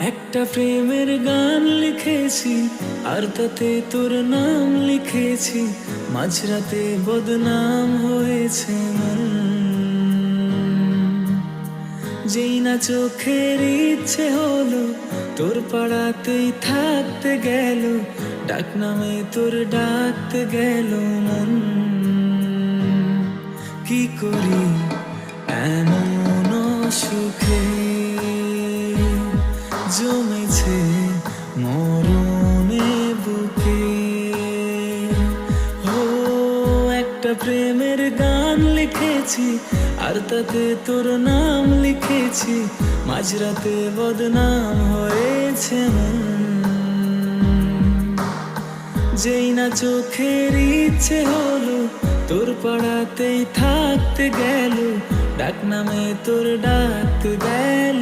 একটা প্রেমের গান লিখেছি আর তাতে তোর নাম লিখেছি, মাঝরাতে বদনাম হয়েছে মন। যেই না চোখের ইচ্ছে হলো তোর পাড়াতেই থাকতে গেল, ডাক নামে তোর ডাকতে গেল মন। কি করি এমন সুখে জমেছে মরণে বুকে। ও একটা প্রেমের গান লিখেছি আর তাতে তোর নাম লিখেছি, মাঝরাতে বদনাম হয়েছে মন। যেই না চোখের ইচ্ছে হলো তোর পাড়াতেই থাকতে গেল, ডাক নামে তোর ডাকতে গেল।